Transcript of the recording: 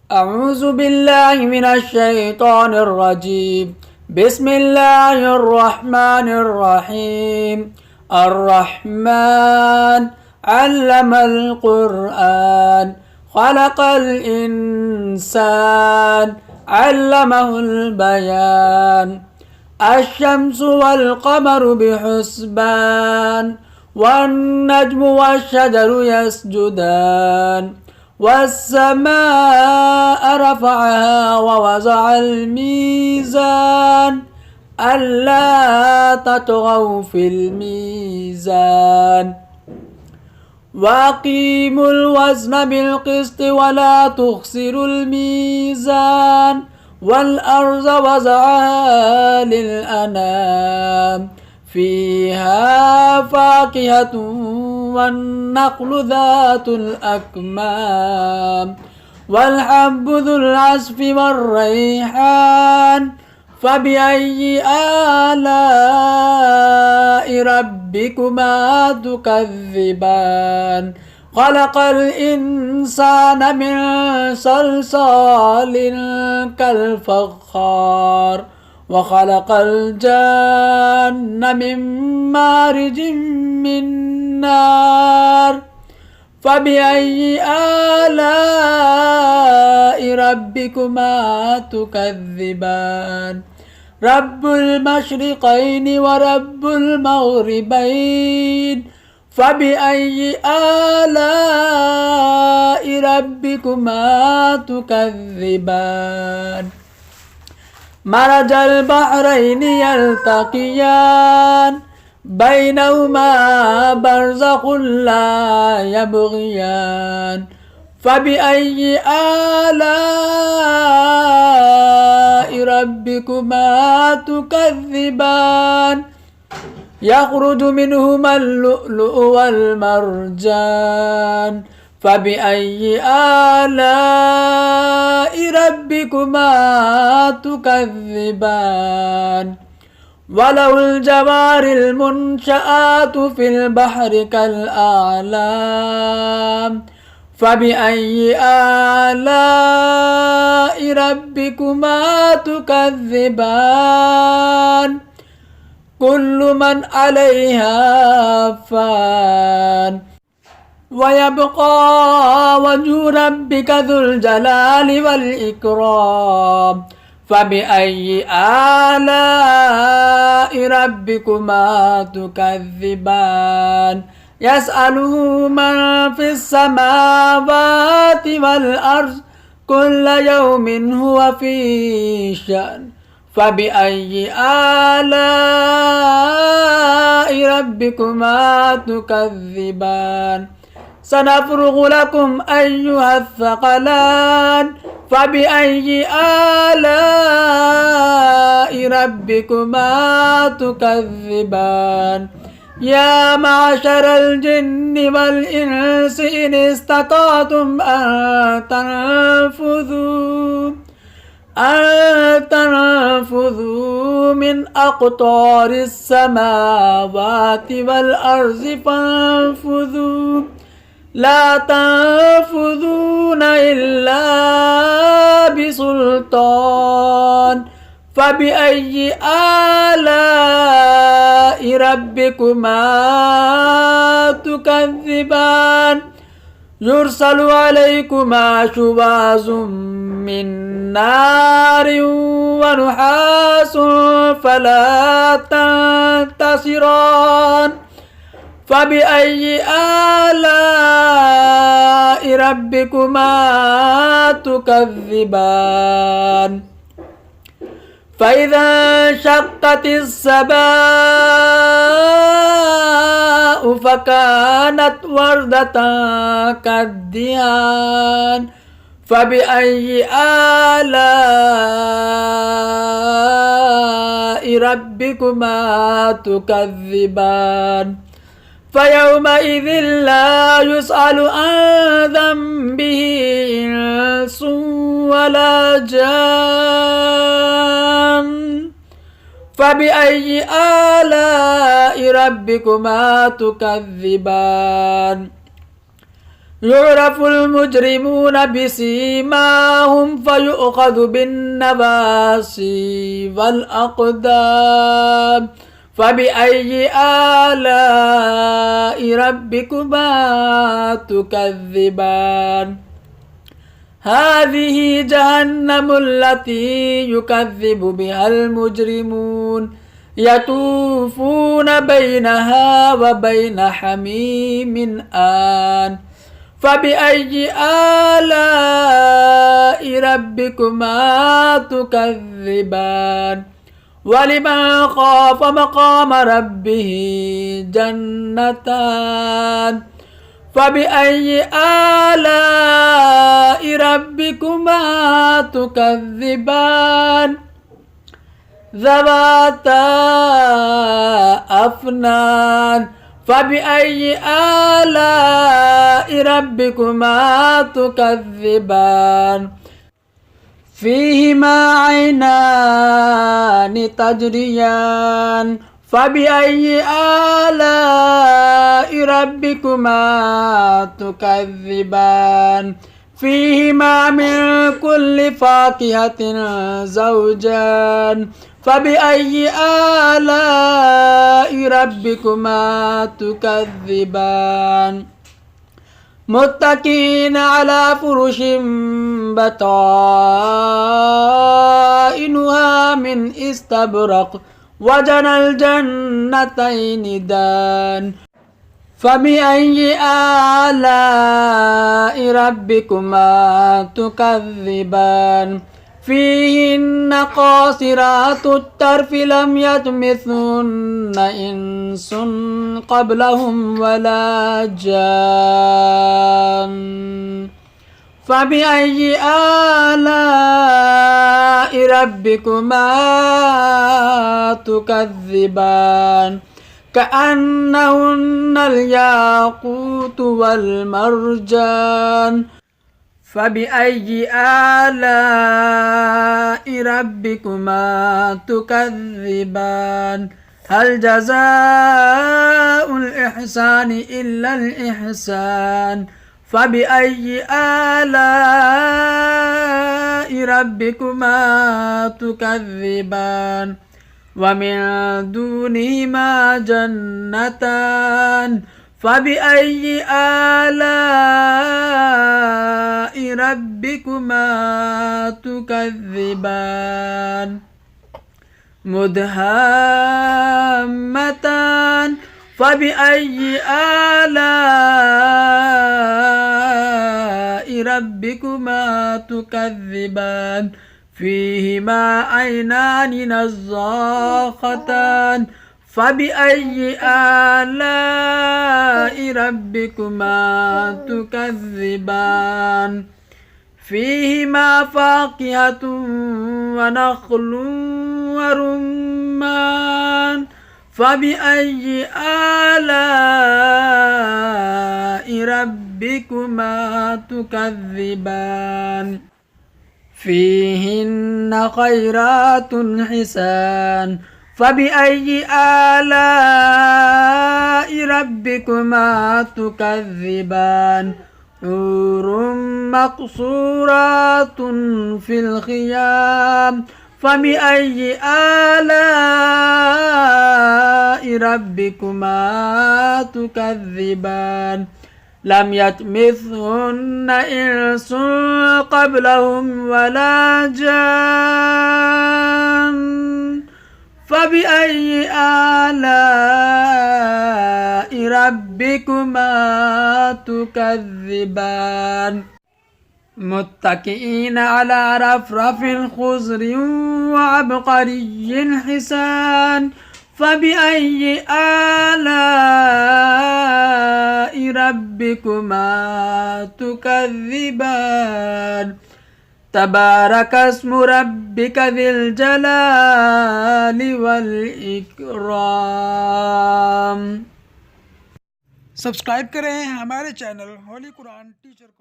أعوذ بالله من الشيطان الرجيم. بسم الله الرحمن الرحيم. الرحمن علم القرآن خلق الإنسان علمه البيان. الشمس والقمر بحسبان والنجم والشجر يسجدان والسماء رفعها ووضع الميزان ألا تطغوا في الميزان وأقيموا الوزن بالقسط ولا تخسروا الميزان والأرض وضعها للأنام فيها فاكهة والنخل ذات الأكمام والحب ذو العصف والريحان فبأي آلاء ربكما تكذبان. خلق الإنسان من صلصال كالفخار وخلق الجن من مارج من نار فبأي آلاء ربكما تكذبان. رب المشرقين ورب المغربين فبأي آلاء ربكما تكذبان. مرج البحرين يلتقيان بينهما برزخ لا يبغيان فبأي آلاء ربكما تكذبان. يخرج منهما اللؤلؤ والمرجان فبأي آلاء ربكما تكذبان. وله الجوار المنشآت في البحر كالأعلام فبأي آلاء ربكما تكذبان. كل من عليها فان ويبقى وجه ربك ذو الجلال والإكرام فبأي آلاء ربكما تكذبان. يسأله من في السماوات والأرض كل يوم هو في شأن فبأي آلاء ربكما تكذبان. سنفرغ لكم أيها الثقلان فبأي آلاء ربكما تكذبان. يا معشر الجن والإنس إن استطعتم أن تنفذوا من أقطار السماوات والأرض فانفذوا لا تنفذون إلا بسلطان فبأي آلاء ربكما تكذبان. يرسل عليكما شواظ من نار ونحاس فلا تنتصران فبأي آلاء ربكما تكذبان. فإذا انشقت السماء فكانت وردة كالدهان فبأي آلاء ربكما تكذبان. فيومئذ لا يسأل عن ذنبه إنس ولا جان فبأي آلاء ربكما تكذبان. يعرف المجرمون بسيماهم فيؤخذ بالنواصي والأقدام فبأي آلاء ربكما تكذبان هذه جهنم التي يكذب بها المجرمون يطوفون بينها وبين حميم آن فبأي آلاء ربكما تكذبان ولمن خاف مقام ربه جنتان فبأي آلاء ربكما تكذبان ذواتا أفنان فبأي آلاء ربكما تكذبان فيهما عينان تجريان فبأي آلاء ربكما تكذبان فيهما من كل فاكهة زوجان فبأي آلاء ربكما تكذبان متكئين على فرش بطائنها من استبرق وجنى الجنتين دان فبأي آلاء ربكما تكذبان فيهن قاصرات الطرف لم يطمثهن إنس قبلهم ولا جان فبأي آلاء ربكما تكذبان كأنهن الياقوت والمرجان فبأي آلاء ربكما تكذبان هل جزاء الإحسان إلا الإحسان فبأي آلاء ربكما تكذبان ومن دونهما جنتان فبأي آلاء ربكما تكذبان مدهامتان فبأي آلاء ربكما تكذبان فيهما عينان نضاختان فبأي آلاء ربكما تكذبان فيهما فاكهة ونخل ورمان فبأي آلاء ربكما تكذبان فيهن خيرات حسان فبأي آلاء ربكما تكذبان حور مقصورات في الخيام فبأي آلاء ربكما تكذبان لم يطمثهن إنس قبلهم ولا جان فبأي آلاء ربكما تكذبان متكئين على رفرف خضر وعبقري حسان فبأي آلاء ربكما تكذبان تبارك اسم ربك ذي الجلال والإكرام। सब्सक्राइब करें हमारे चैनल होली कुरान टीचर को।